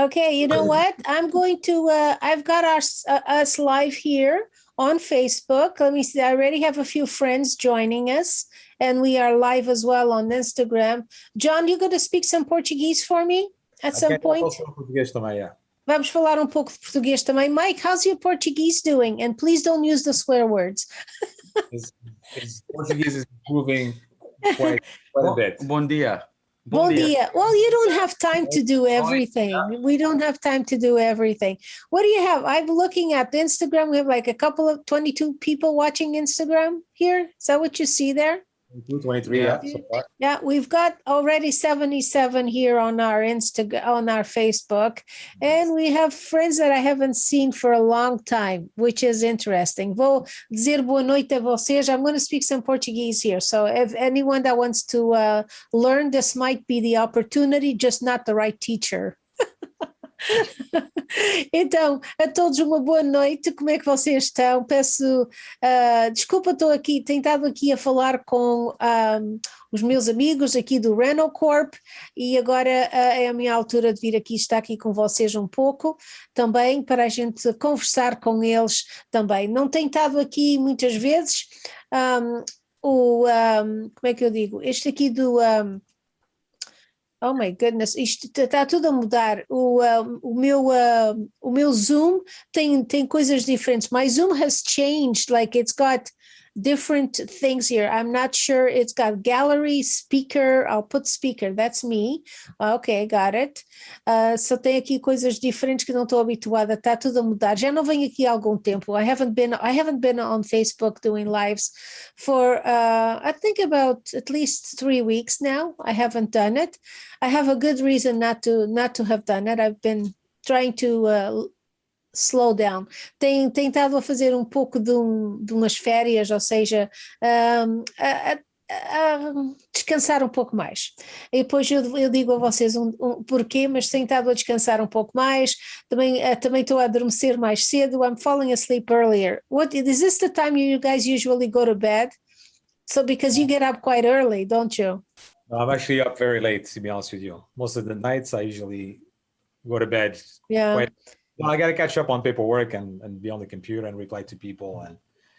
Okay, you know what? I'm going to, I've got us live here on Facebook. Let me see. I already have a few friends joining us, and we are live as well on Instagram. John, you going to speak some Portuguese for me at some point? Português também, yeah. Vamos falar um pouco de português também. Mike, how's your Portuguese doing? And please don't use the swear words. His Portuguese is improving quite a bit. Bom dia. Bom dia. Well, you don't have time to do everything. We don't have time to do everything. What do you have? I'm looking at Instagram. We have like a couple of 22 people watching Instagram here. Is that what you see there? 23, yeah. So far. Yeah, we've got already 77 here on our on our Facebook, and we have friends that I haven't seen for a long time, which is interesting. Vou dizer boa noite a vocês. I'm going to speak some Portuguese here, so if anyone that wants to learn, this might be the opportunity, just not the right teacher. Então, a todos uma boa noite, como é que vocês estão? Peço desculpa, tenho estado aqui a falar com os meus amigos aqui do RENOCORP e agora é a minha altura de vir aqui, estar aqui com vocês um pouco também, para a gente conversar com eles também. Não tenho estado aqui muitas vezes, como é que eu digo? Este aqui do... Oh my goodness, isto está tudo a mudar. O meu Zoom tem coisas diferentes. My Zoom has changed, like it's got different things here. I'm not sure. It's got gallery, speaker. I'll put speaker. That's me. Okay, got it. Só tem aqui coisas diferentes que não estou habituada. Está tudo a mudar. Já não venho aqui há algum tempo. I haven't been on Facebook doing lives for I think about at least 3 weeks now. I haven't done it. I have a good reason not to have done it. I've been trying to slow down. Tenho estado a fazer um pouco de umas férias, ou seja, descansar um pouco mais. E depois eu digo a vocês um porquê, mas tenho estado a descansar um pouco mais. Também estou a adormecer mais cedo. I'm falling asleep earlier. Is this the time you guys usually go to bed? So because you get up quite early, don't you? No, I'm actually up very late, to be honest with you. Most of the nights I usually go to bed. Yeah. I got to catch up on paperwork and be on the computer and reply to people. And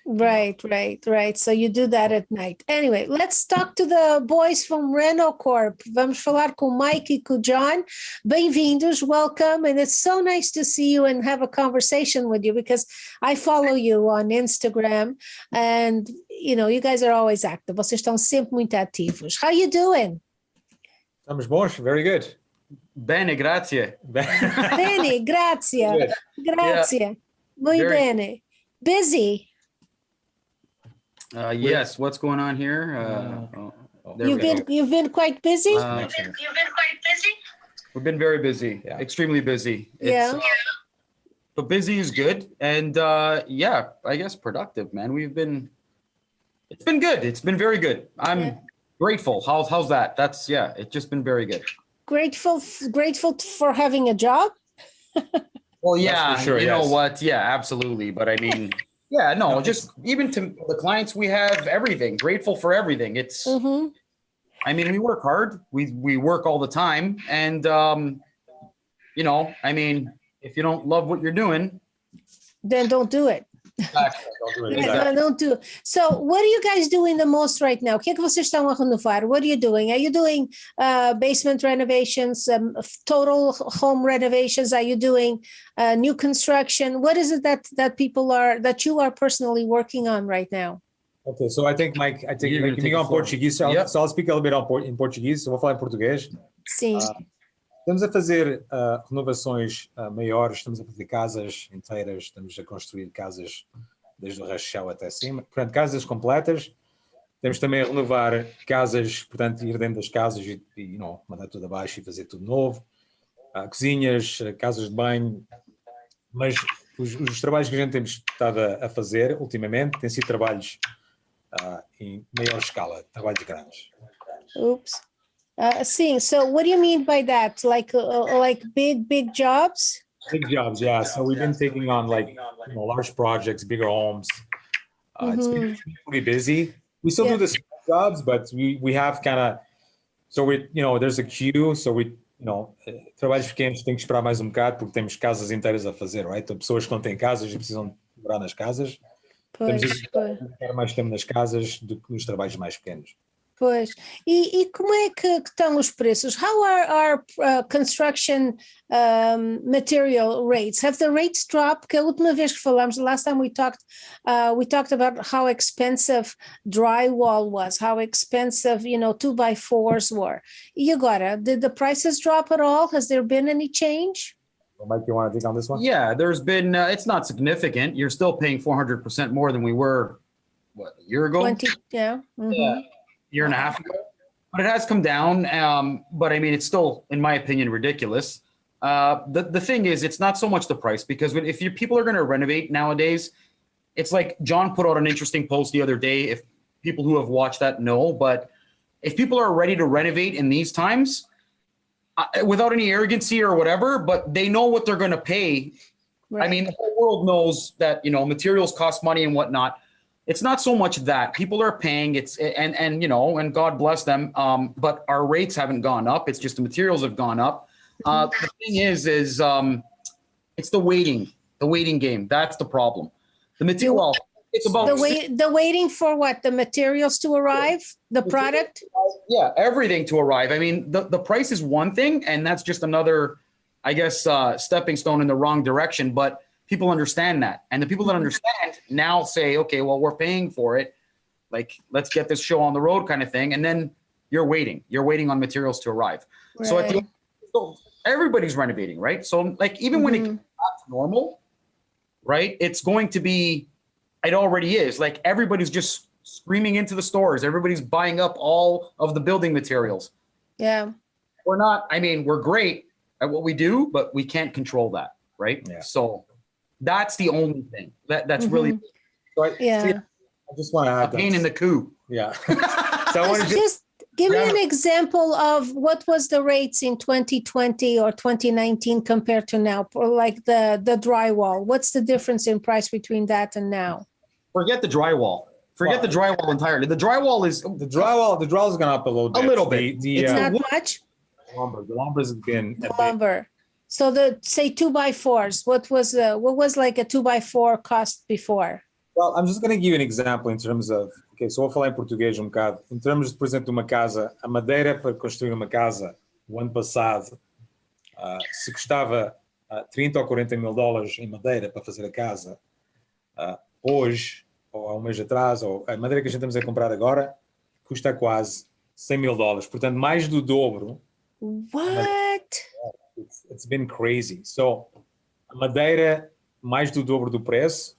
Right. So you do that at night. Anyway, let's talk to the boys from RENOCORP. Vamos falar com o Mike e com o John. Bem-vindos, welcome. And it's so nice to see you and have a conversation with you because I follow you on Instagram and, you guys are always active. Vocês estão sempre muito ativos. How you doing? Estamos bons, very good. Bene, grazie. Bene, grazie. Grazie. Yeah. Muy bene. Busy. Yes, what's going on here? You've been quite busy? You've been quite busy? We've been very busy, extremely busy. But busy is good. And I guess productive, man. It's been good. It's been very good. I'm grateful. How's that? It's just been very good. Grateful for having a job? Well, yeah, sure, you know what? Yeah, absolutely. But I mean, just even to the clients we have, everything, grateful for everything. It's, I mean, we work hard. We work all the time. And, I mean, if you don't love what you're doing, then don't do it. Exactly, don't do it. Exactly. Don't do it. So what are you guys doing the most right now? O que é que vocês estão a renovar? What are you doing? Are you doing basement renovations, total home renovations? Are you doing new construction? What is it that you are personally working on right now? Okay, so I think, Mike, comigo em português, so I'll speak a little bit in Portuguese, so vou falar em português. Sim. Estamos a fazer renovações maiores, estamos a fazer casas inteiras, estamos a construir casas desde o rachão até cima, portanto, casas completas. Temos também a renovar casas, portanto, ir dentro das casas e mandar tudo abaixo e fazer tudo novo. Cozinhas, casas de banho, mas os trabalhos que a gente temos estado a fazer ultimamente têm sido trabalhos em maior escala, trabalhos grandes. Oops. Sim, so what do you mean by that? Like big jobs? Big jobs, yeah. So we've been taking on large projects, bigger homes. It's been pretty busy. We still do the small jobs, but we have kind of, so there's a queue. So trabalhos pequenos têm que esperar mais um bocado porque temos casas inteiras a fazer, right? Então, pessoas que não têm casas e precisam morar nas casas. Temos que ficar mais tempo nas casas do que nos trabalhos mais pequenos. Pois. E como é que estão os preços? How are construction material rates? Have the rates dropped? Porque a última vez que falámos, last time we talked about how expensive drywall was, how expensive, 2x4s were. E agora, did the prices drop at all? Has there been any change? Well, Mike, you want to take on this one? Yeah, there's been, it's not significant. You're still paying 400% more than we were, a year ago? 20, yeah. Mm-hmm. Yeah. Year and a half ago, but it has come down. But I mean, it's still, in my opinion, ridiculous. The thing is, it's not so much the price, because if people are going to renovate nowadays, it's like John put out an interesting post the other day. If people who have watched that know, but if people are ready to renovate in these times, without any arrogancy or whatever, but they know what they're going to pay. Right. I mean, the whole world knows that, materials cost money and whatnot. It's not so much that people are paying, and God bless them. But our rates haven't gone up. It's just the materials have gone up. The thing is it's the waiting game. That's the problem. The material, it's about the waiting for what? The materials to arrive, the product? Yeah, everything to arrive. I mean, the price is one thing, and that's just another, I guess, stepping stone in the wrong direction. But people understand that. And the people that understand now say, okay, well, we're paying for it. Like, let's get this show on the road kind of thing. And then you're waiting on materials to arrive. Right. So everybody's renovating, right? So like, even when it comes back to normal, right, it's going to be, it already is. Like, everybody's just screaming into the stores. Everybody's buying up all of the building materials. Yeah. We're great at what we do, but we can't control that, right? Yeah. So that's the only thing that's really. So I just want to add a pain in the coup. Yeah. So I want to just give me an example of what was the rates in 2020 or 2019 compared to now, or like the drywall. What's the difference in price between that and now? Forget the drywall. Forget the drywall entirely. The drywall is has gone up a little bit. A little bit. It's not much. The lumber's been lumber. So say 2x4s, what was like a 2x4 cost before? Well, I'm just going to give you an example in terms of, so vou falar em português bocado. Em termos, por exemplo, de uma casa, a madeira para construir uma casa, o ano passado, se custava 30 ou 40 mil dólares em madeira para fazer a casa, hoje, ou há um mês atrás, ou a madeira que a gente estamos a comprar agora, custa quase 100 mil dólares. Portanto, mais do dobro. What? It's been crazy. So, a madeira, mais do dobro do preço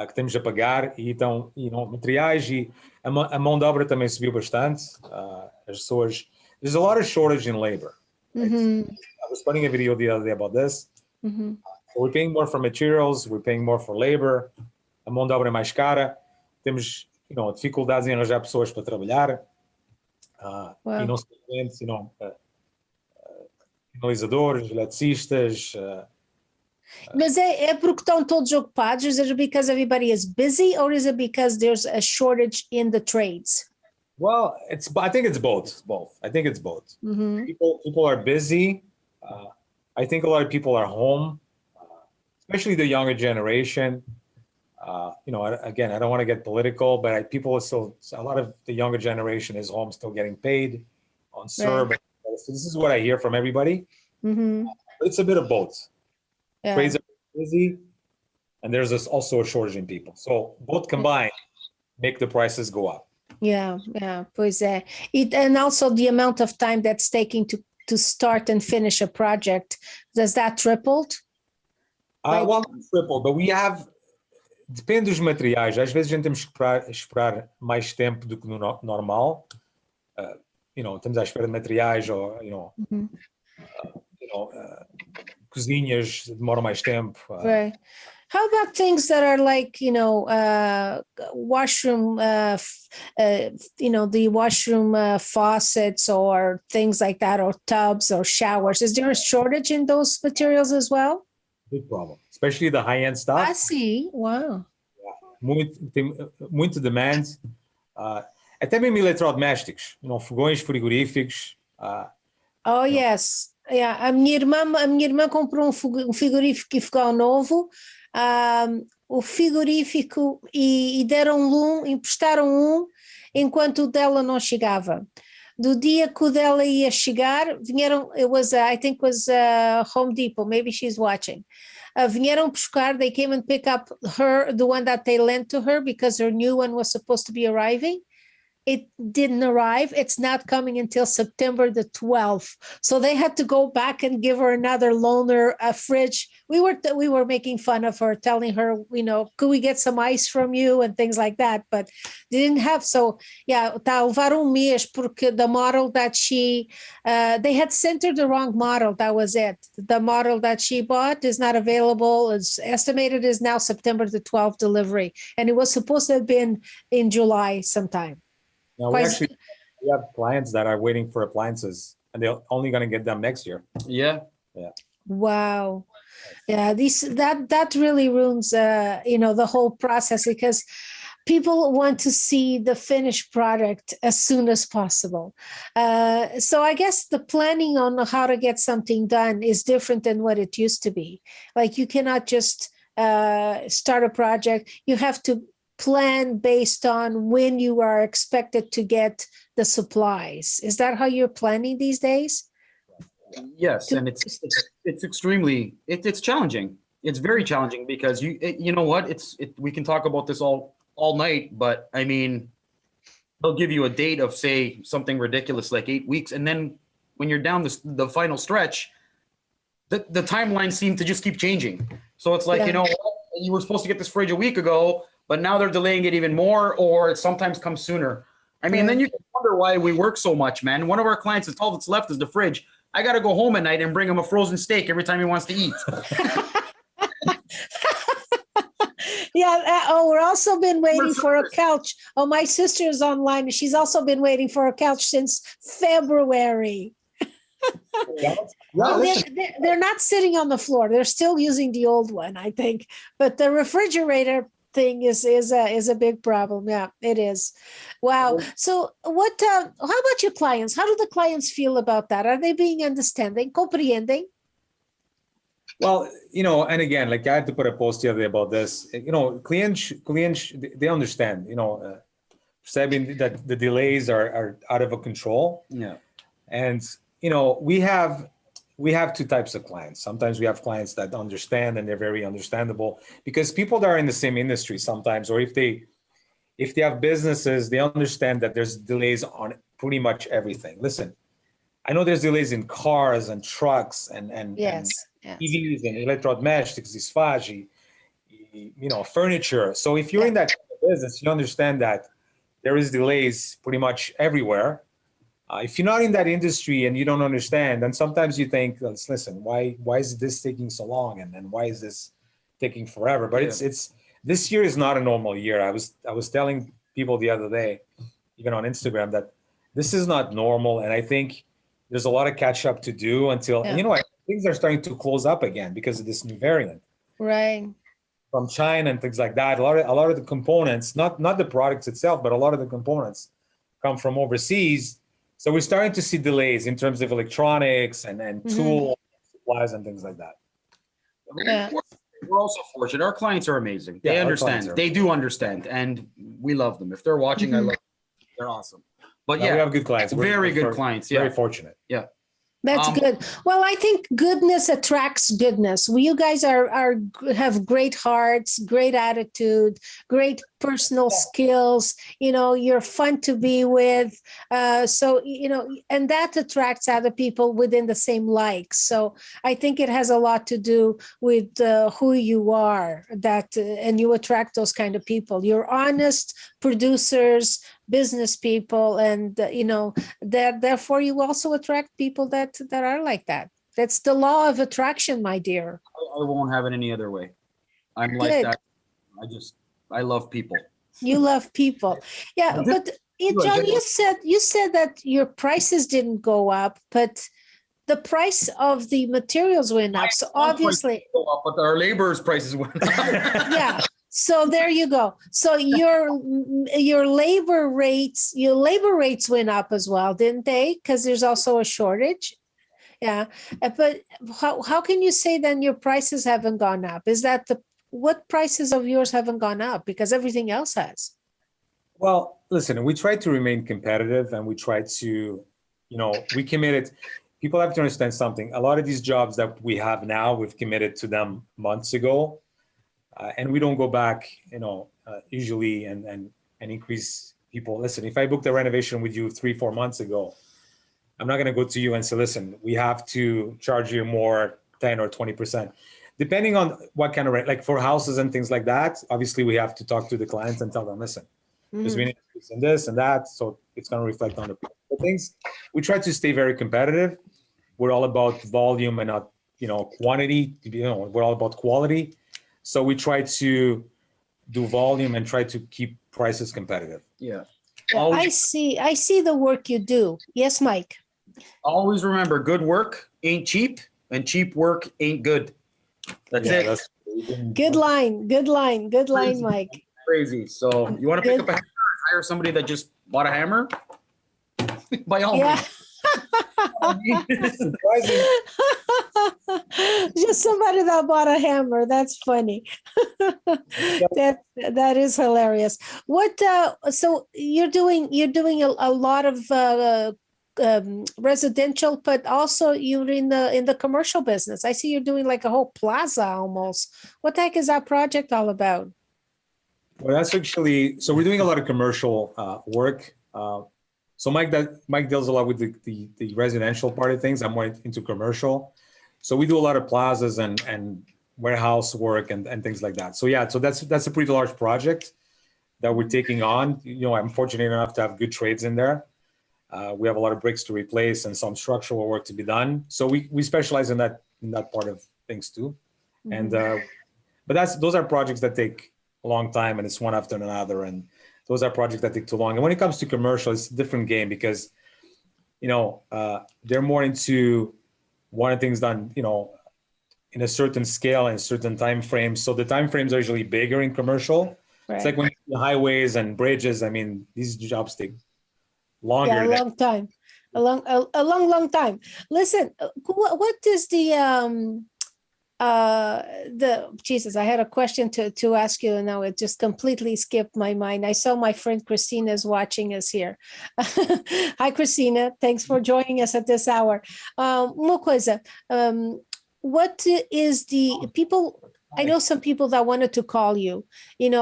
que temos a pagar, e então, materiais, e a mão de obra também subiu bastante. As pessoas, there's a lot of shortage in labor. Right? I was putting a video the other day about this. So we're paying more for materials, we're paying more for labor, a mão de obra é mais cara, temos, dificuldades em arranjar pessoas para trabalhar, e não simplesmente, finalizadores, eletricistas. Mas é porque estão todos ocupados? Is it because everybody is busy, or is it because there's a shortage in the trades? Well, I think it's both. I think it's both. People are busy. I think a lot of people are home, especially the younger generation. Again, I don't want to get political, but people are still, a lot of the younger generation is home still getting paid on CERB. Right. So this is what I hear from everybody. It's a bit of both. Yeah. Trades are busy, and there's also a shortage in people. So both combined make the prices go up. Yeah, pois é. And also the amount of time that's taking to start and finish a project, does that tripled? Well, not tripled, but we have, depende dos materiais. Às vezes a gente temos que esperar mais tempo do que no normal. Estamos à espera de materiais, ou, cozinhas demoram mais tempo. Right. How about things that are like, washroom, the washroom faucets or things like that, or tubs or showers? Is there a shortage in those materials as well? Big problem, especially the high-end stuff. I see. Wow. Tem muito demand. Até mesmo eletrodomésticos, fogões frigoríficos. Oh, yes. Yeah, a minha irmã comprou um frigorífico novo, o frigorífico e emprestaram enquanto o dela não chegava. Do dia que o dela ia chegar, vieram, I think it was Home Depot, maybe she's watching. Vieram buscar, they came and pick up the one that they lent to her because her new one was supposed to be arriving. It didn't arrive. It's not coming until September the 12th. So they had to go back and give her another loaner, a fridge. We were making fun of her, telling her, could we get some ice from you and things like that, but they didn't have. So yeah, está a levar mês porque the model that they had sent her the wrong model. That was it. The model that she bought is not available. It's estimated is now September the 12th delivery. And it was supposed to have been in July sometime. No, we have clients that are waiting for appliances, and they're only going to get them next year. Yeah. Wow. Yeah, that really ruins the whole process, because people want to see the finished product as soon as possible. So I guess the planning on how to get something done is different than what it used to be. Like, you cannot just start a project. You have to plan based on when you are expected to get the supplies. Is that how you're planning these days? Yes, and it's extremely it's challenging. It's very challenging because you know what, we can talk about this all night, but I mean, they'll give you a date of, say, something ridiculous like 8 weeks, and then when you're down the final stretch, the timelines seem to just keep changing. So it's like, you were supposed to get this fridge a week ago, but now they're delaying it even more, or it sometimes comes sooner. I mean, then you can wonder why we work so much, man. One of our clients, all that's left is the fridge. I got to go home at night and bring him a frozen steak every time he wants to eat. Yeah. We're also been waiting for a couch. Oh, my sister is online, and she's also been waiting for a couch since February. Well, they're not sitting on the floor. They're still using the old one, I think. But the refrigerator thing is a big problem. Yeah, it is. Wow. So how about your clients? How do the clients feel about that? Are they being understanding, compreending? Well, and again, like, I had to put a post the other day about this. Clients, they understand, perceiving that the delays are out of control. Yeah. And, we have two types of clients. Sometimes we have clients that understand, and they're very understandable, because people that are in the same industry sometimes, or if they have businesses, they understand that there's delays on pretty much everything. Listen, I know there's delays in cars and trucks and EVs and electrodomésticos, furniture. So if you're in that business, you understand that there is delays pretty much everywhere. If you're not in that industry and you don't understand, then sometimes you think, listen, why is this taking so long, and why is this taking forever? But it's this year is not a normal year. I was telling people the other day, even on Instagram, that this is not normal, and I think there's a lot of catch up to do until things are starting to close up again because of this new variant, right, from China and things like that. A lot of the components, not the products itself, but a lot of the components come from overseas. So we're starting to see delays in terms of electronics and tools, supplies, and things like that. Yeah. We're also fortunate. Our clients are amazing. They understand. They do understand, and we love them. If they're watching, I love them. They're awesome. But we have good clients. Very good clients. Yeah. Very fortunate. Yeah. That's good. Well, I think goodness attracts goodness. You guys have great hearts, great attitude, great personal skills. You're fun to be with. So and that attracts other people within the same likes. So I think it has a lot to do with who you are, and you attract those kind of people. You're honest producers, business people, and therefore you also attract people that are like that. That's the law of attraction, my dear. I won't have it any other way. I'm Good. like that. I love people. You love people. Yeah, but John, you said that your prices didn't go up, but the price of the materials went up. So obviously, but our laborers' prices went up. Yeah. So there you go. So your labor rates went up as well, didn't they? Because there's also a shortage. Yeah. But how can you say then your prices haven't gone up? Is that what prices of yours haven't gone up? Because everything else has. Well, listen, we try to remain competitive, and we try to, we committed. People have to understand something. A lot of these jobs that we have now, we've committed to them months ago, and we don't go back, usually and increase people. Listen, if I booked a renovation with you 3-4 months ago, I'm not going to go to you and say, listen, we have to charge you more, 10 or 20%. Depending on what kind of rent, like for houses and things like that, obviously we have to talk to the clients and tell them, listen, because we need this and that, so it's going to reflect on the things. We try to stay very competitive. We're all about volume and not, quantity. We're all about quality. So we try to do volume and try to keep prices competitive. Yeah. I see the work you do. Yes, Mike. Always remember, good work ain't cheap, and cheap work ain't good. That's it. Good line, Mike. Crazy. So you want to pick up a hammer and hire somebody that just bought a hammer? By all means. Just somebody that bought a hammer. That's funny. That is hilarious. What? So you're doing a lot of residential, but also you're in the commercial business. I see you're doing like a whole plaza almost. What the heck is that project all about? Well, that's actually, so we're doing a lot of commercial work. So Mike deals a lot with the residential part of things. I'm more into commercial. So we do a lot of plazas and warehouse work and things like that. So yeah, so that's a pretty large project that we're taking on. I'm fortunate enough to have good trades in there. We have a lot of bricks to replace and some structural work to be done. So we specialize in that part of things too. And but those are projects that take a long time, and it's one after another, and those are projects that take too long. And when it comes to commercial, it's a different game because they're more into wanting things done in a certain scale and a certain time frame. So the time frames are usually bigger in commercial. Right. It's like when the highways and bridges, I mean, these jobs take longer. Yeah, a long time. A long time. Listen, what is Jesus, I had a question to ask you, and now it just completely skipped my mind. I saw my friend Christina is watching us here. Hi, Christina. Thanks for joining us at this hour. Uma coisa, what is the people? I know some people that wanted to call you,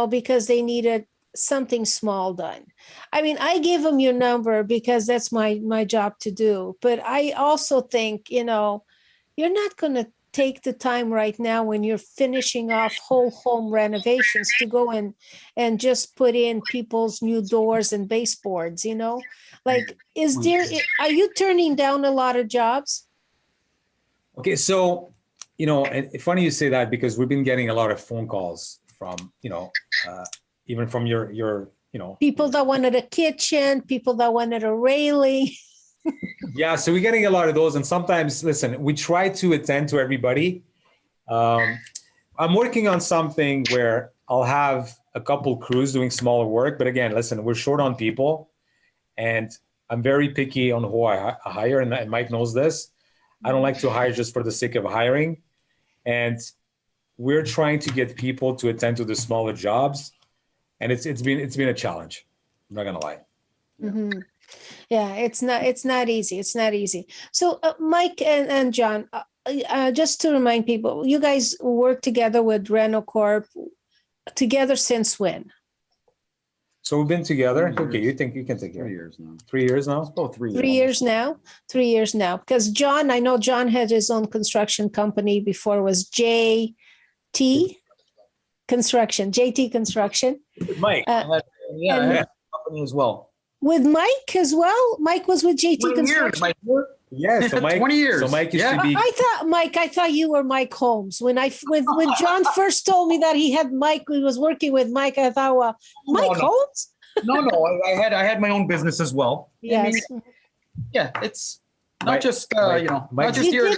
because they needed something small done. I mean, I gave them your number because that's my job to do. But I also think, you're not going to take the time right now when you're finishing off whole home renovations to go in and just put in people's new doors and baseboards, like, are you turning down a lot of jobs? Okay. So, and funny you say that because we've been getting a lot of phone calls from, even from your people that wanted a kitchen, people that wanted a railing. Yeah, so we're getting a lot of those, and sometimes, listen, we try to attend to everybody. I'm working on something where I'll have a couple crews doing smaller work, but again, listen, we're short on people, and I'm very picky on who I hire, and Mike knows this. I don't like to hire just for the sake of hiring, and we're trying to get people to attend to the smaller jobs, and it's been a challenge. I'm not gonna lie. Mm-hmm. Yeah, it's not easy. It's not easy. So Mike and John, just to remind people, you guys work together with RENOCORP together since when? So we've been together. Okay, you think you can take 3 years now. 3 years now? Oh, 3 years. 3 years now. 3 years now. Because I know John had his own construction company before. It was JT Construction. Mike. I had a company as well. With Mike as well? Mike was with JT Construction. Yeah, so Mike, 20 years. So Mike used to be. I thought you were Mike Holmes. When John first told me that he was working with Mike, I thought, well, Mike Holmes? No, I had my own business as well. Yes. I mean, yeah, it's not just not just your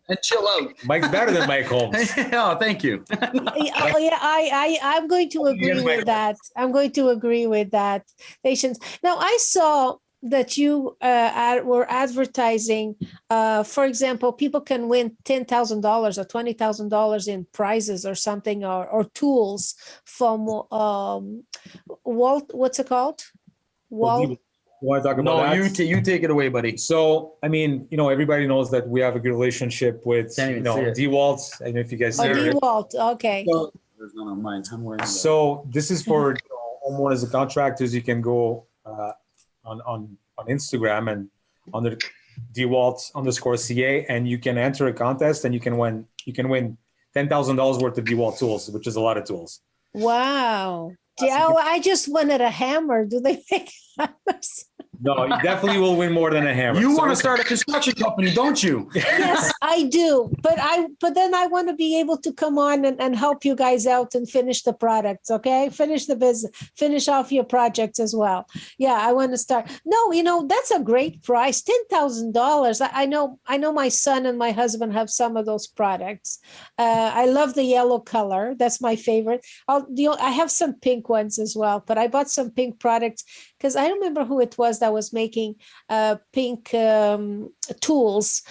and chill out. Mike's better than Mike Holmes. Oh, thank you. I'm going to agree with that. I'm going to agree with that. Patience. Now, I saw that you were advertising, for example, people can win $10,000 or $20,000 in prizes or something, or tools from Walt. What's it called? Walt. You want to talk about that? You take it away, buddy. So, I mean, everybody knows that we have a good relationship with, DeWalt. I don't know if you guys see it. DeWalt, okay. So, there's none on mine. I'm wearing so this is for homeowners and contractors. You can go on Instagram and under DeWalt_CA, and you can enter a contest, and you can win $10,000 worth of DeWalt tools, which is a lot of tools. Wow. I just wanted a hammer. Do they make hammers? No, you definitely will win more than a hammer. You want to start a construction company, don't you? Yes, I do. But then I want to be able to come on and help you guys out and finish the products, okay? Finish the business, finish off your projects as well. Yeah, I want to start. No, that's a great price. $10,000. I know my son and my husband have some of those products. I love the yellow color. That's my favorite. I have some pink ones as well, but I bought some pink products because I don't remember who it was that was making pink tools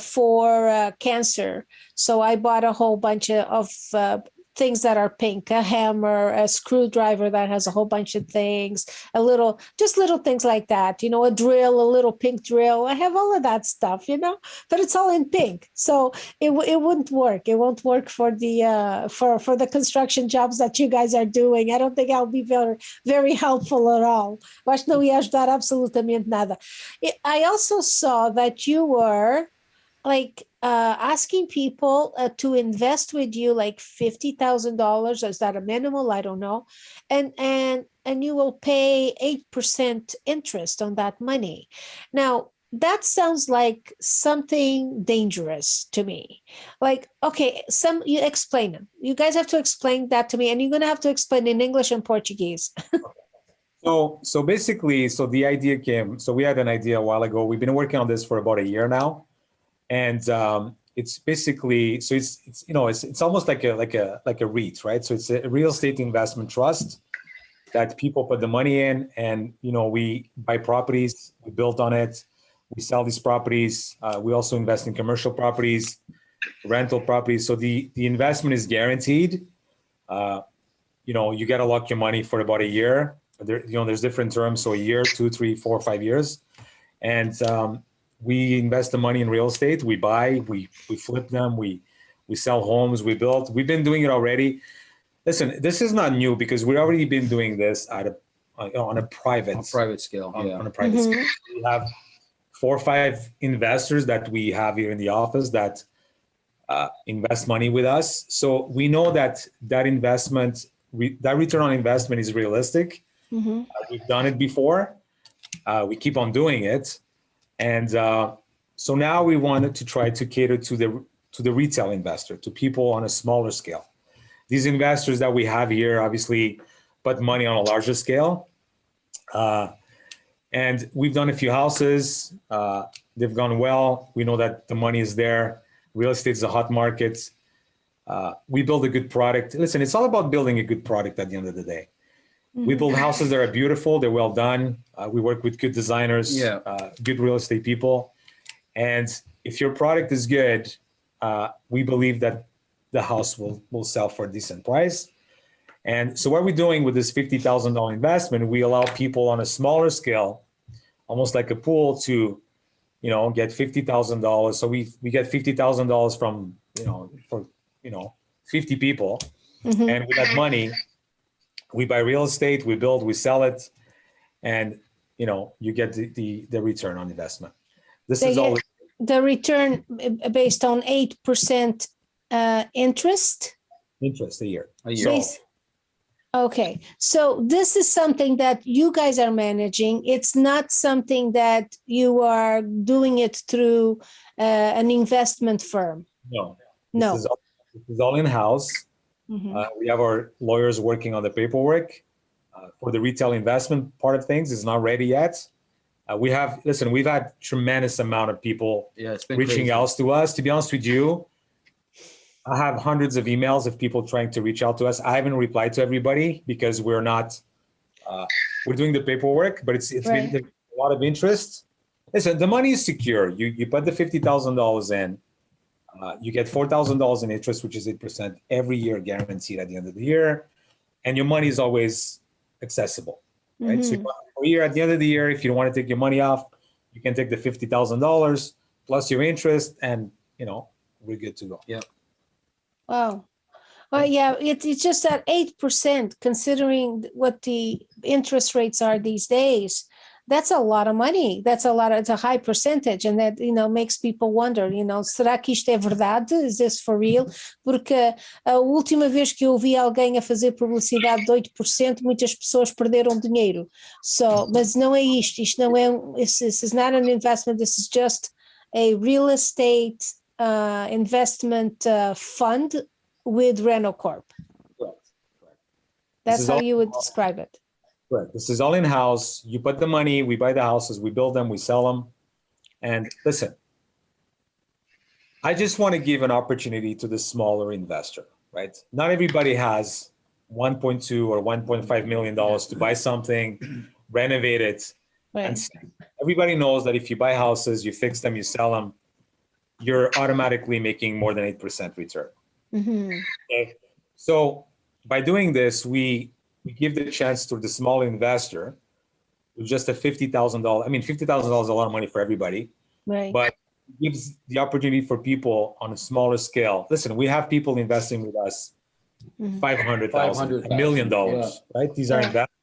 for cancer. So I bought a whole bunch of things that are pink, a hammer, a screwdriver that has a whole bunch of things, little things like that, a drill, a little pink drill. I have all of that stuff, but it's all in pink. So it wouldn't work. It won't work for the for the construction jobs that you guys are doing. I don't think I'll be very, very helpful at all. Eu acho que não ia ajudar absolutamente nada. I also saw that you were asking people to invest with you like $50,000. Is that a minimal? I don't know. And you will pay 8% interest on that money. Now, that sounds like something dangerous to me. Okay, you explain it. You guys have to explain that to me, and you're going to have to explain in English and Portuguese. So basically, the idea came. So we had an idea a while ago. We've been working on this for about a year now. And it's basically, so it's almost like a REIT, right? So it's a real estate investment trust that people put the money in, and we buy properties, we build on it, we sell these properties. We also invest in commercial properties, rental properties. So the investment is guaranteed. You got to lock your money for about a year. There's different terms, so a year, 2, 3, 4, 5 years, and we invest the money in real estate. We buy, we flip them, we sell homes, we build. We've been doing it already. Listen, this is not new because we've already been doing this on a private scale. On a private scale. We have 4 or 5 investors that we have here in the office that invest money with us. So we know that investment, that return on investment is realistic. Mm-hmm. We've done it before. We keep on doing it. And so now we wanted to try to cater to the retail investor, to people on a smaller scale. These investors that we have here obviously put money on a larger scale. And we've done a few houses. They've gone well. We know that the money is there. Real estate is a hot market. We build a good product. Listen, it's all about building a good product at the end of the day. Mm-hmm. We build houses that are beautiful. They're well done. We work with good designers, good real estate people. And if your product is good, we believe that the house will sell for a decent price. And so what we're doing with this $50,000 investment, we allow people on a smaller scale, almost like a pool, to, get $50,000. So we get $50,000 from, for 50 people. Mm-hmm. And with that money, we buy real estate, we build, we sell it, and you get the return on investment. This is all the return based on 8% interest. Interest a year. Okay, so this is something that you guys are managing. It's not something that you are doing it through an investment firm. No. This is all in-house. Mm-hmm. We have our lawyers working on the paperwork for the retail investment part of things. It's not ready yet. We've had tremendous amount of people reaching out to us. To be honest with you, I have hundreds of emails of people trying to reach out to us. I haven't replied to everybody because we're doing the paperwork, but it's been a lot of interest. Listen, the money is secure. You put the $50,000 in, you get $4,000 in interest, which is 8% every year, guaranteed at the end of the year, and your money is always accessible, right? Mm-hmm. So for a year, at the end of the year, if you don't want to take your money off, you can take the $50,000 plus your interest, and we're good to go. Yeah. Wow. Well, yeah, it's just that 8%, considering what the interest rates are these days. That's a lot of money. It's a high percentage, and that, makes people wonder, será que isto é verdade? Is this for real? Porque a última vez que eu ouvi alguém a fazer publicidade de 8%, muitas pessoas perderam dinheiro. Mas não é isto não é, this is not an investment, this is just a real estate investment fund with RENOCORP. Correct. That's how you would describe it. Right. This is all in-house. You put the money, we buy the houses, we build them, we sell them. And listen, I just want to give an opportunity to the smaller investor, right? Not everybody has $1.2 or $1.5 million to buy something, renovate it. Right. And everybody knows that if you buy houses, you fix them, you sell them, you're automatically making more than 8% return. Mm-hmm. Okay? So by doing this, we give the chance to the small investor with just a $50,000. I mean, $50,000 is a lot of money for everybody, right? But it gives the opportunity for people on a smaller scale. Listen, we have people investing with us $500,000, $1 million, right? These are investors.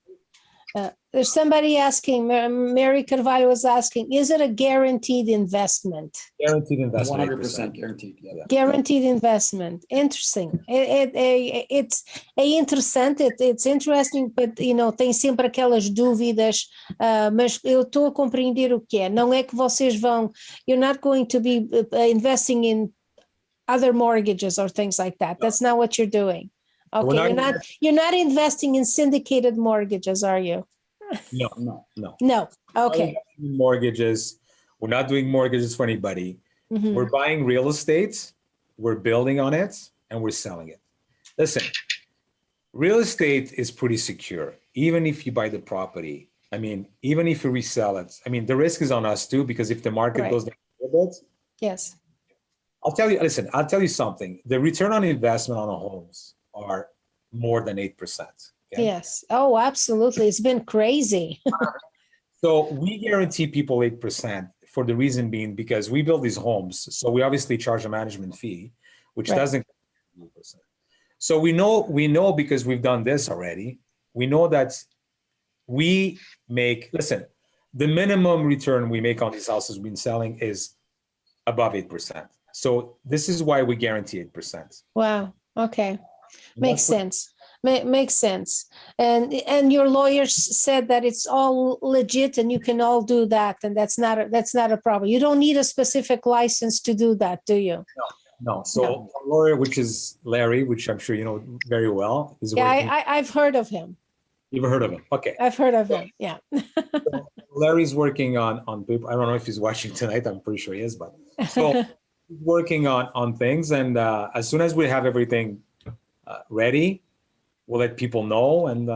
There's somebody asking, Mary Carvalho was asking, is it a guaranteed investment? Guaranteed investment. 100% guaranteed. Yeah. Guaranteed investment. Interesting. It's interessante, it's interesting, but, tem sempre aquelas dúvidas, mas eu estou a compreender o que é. Não é que vocês you're not going to be investing in other mortgages or things like that. That's not what you're doing. Okay, you're not investing in syndicated mortgages, are you? No. Okay. Mortgages. We're not doing mortgages for anybody. Mm-hmm. We're buying real estate, we're building on it, and we're selling it. Listen, real estate is pretty secure. Even if you buy the property, even if you resell it, the risk is on us too, because if the market goes down a little bit. Yes. I'll tell you something. The return on investment on homes are more than 8%. Okay? Yes. Oh, absolutely. It's been crazy. So we guarantee people 8% for the reason being because we build these homes. So we obviously charge a management fee, which doesn't 8%. So we know because we've done this already, we know that we make, listen, the minimum return we make on these houses we've been selling is above 8%. So this is why we guarantee 8%. Wow. Okay. Makes sense. Makes sense. And your lawyers said that it's all legit and you can all do that, and that's not a problem. You don't need a specific license to do that, do you? No. So our lawyer, which is Larry, which I'm sure you know very well, is working. I've heard of him. You've heard of him? Okay. I've heard of him. Yeah. So Larry's working on paper. I don't know if he's watching tonight. I'm pretty sure he is, but so he's working on things, and as soon as we have everything ready, we'll let people know, and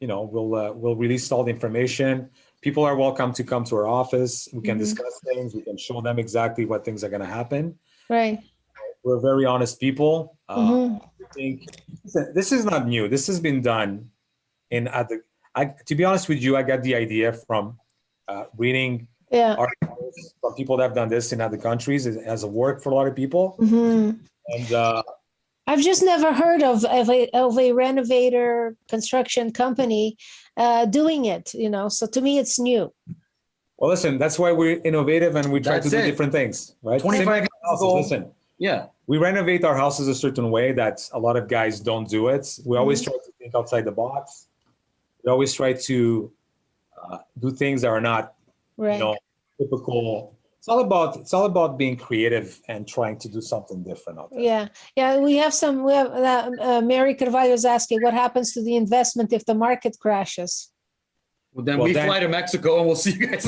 we'll release all the information. People are welcome to come to our office. We can discuss things. We can show them exactly what things are going to happen. Right. We're very honest people. I think this is not new. This has been done to be honest with you, I got the idea from reading articles from people that have done this in other countries. It has worked for a lot of people. And I've just never heard of a renovator construction company doing it, so to me it's new. Well, listen, that's why we're innovative and we try to do different things, right? 25 houses, listen. Yeah. We renovate our houses a certain way that a lot of guys don't do it. We always try to think outside the box. We always try to do things that are not, typical. It's all about being creative and trying to do something different out there. Yeah. We have Mary Carvalho is asking what happens to the investment if the market crashes. Well, then we fly to Mexico and we'll see you guys.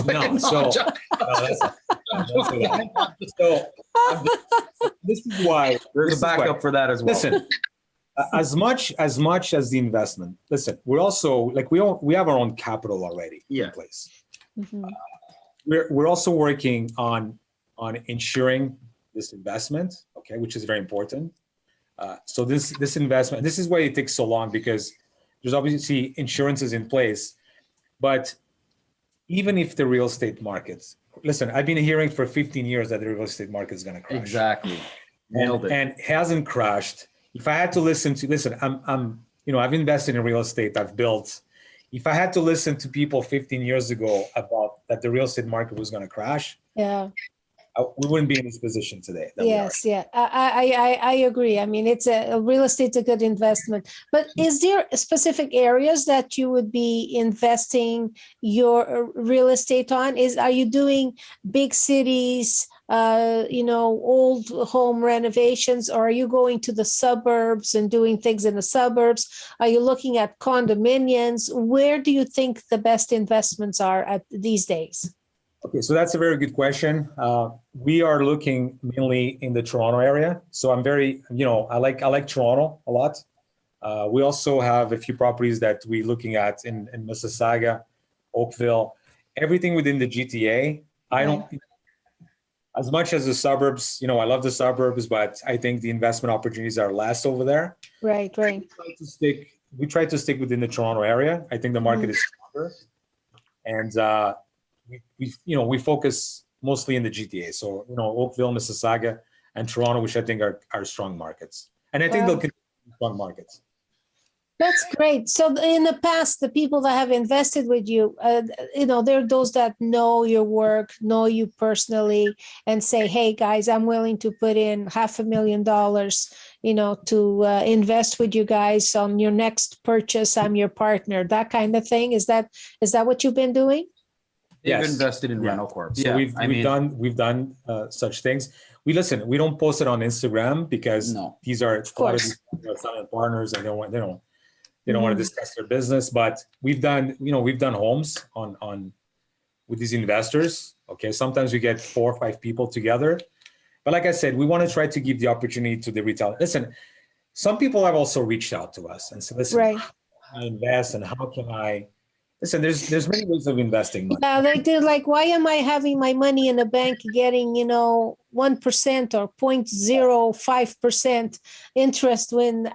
This is why there's a backup for that as well. Listen, as much as the investment. Listen, we're also we have our own capital already in place. Mm-hmm. We're also working on ensuring this investment, okay, which is very important. So this investment, this is why it takes so long, because there's obviously insurances in place, but even if the real estate markets, listen, I've been hearing for 15 years that the real estate market is going to crash. Exactly. Nailed it. And hasn't crashed. If I had to listen, I've invested in real estate, I've built. If I had to listen to people 15 years ago about that the real estate market was going to crash, yeah, we wouldn't be in this position today. Yes, yeah, I agree. I mean, it's a real estate's a good investment. But is there specific areas that you would be investing your real estate on? Are you doing big cities, old home renovations, or are you going to the suburbs and doing things in the suburbs? Are you looking at condominiums? Where do you think the best investments are at these days? Okay, so that's a very good question. We are looking mainly in the Toronto area. So I'm very, I like Toronto a lot. We also have a few properties that we're looking at in Mississauga, Oakville, everything within the GTA. I don't, as much as the suburbs, I love the suburbs, but I think the investment opportunities are less over there. Right. We try to stick within the Toronto area. I think the market is stronger. And we focus mostly in the GTA. So, Oakville, Mississauga, and Toronto, which I think are strong markets. And I think they'll continue to be strong markets. That's great. So in the past, the people that have invested with you, there are those that know your work, know you personally, and say, hey, guys, I'm willing to put in $500,000, to invest with you guys on your next purchase. I'm your partner, that kind of thing. Is that what you've been doing? Yes. We've invested in RENOCORP. So we've done such things. We don't post it on Instagram because these are silent partners and they don't want to discuss their business. But we've done homes on with these investors. Okay, sometimes we get 4 or 5 people together. But like I said, we want to try to give the opportunity to the retail. Listen, some people have also reached out to us and said, listen, right. I invest and how can I? Listen, there's many ways of investing money. Yeah, they're like, why am I having my money in a bank getting 1% or 0.05% interest when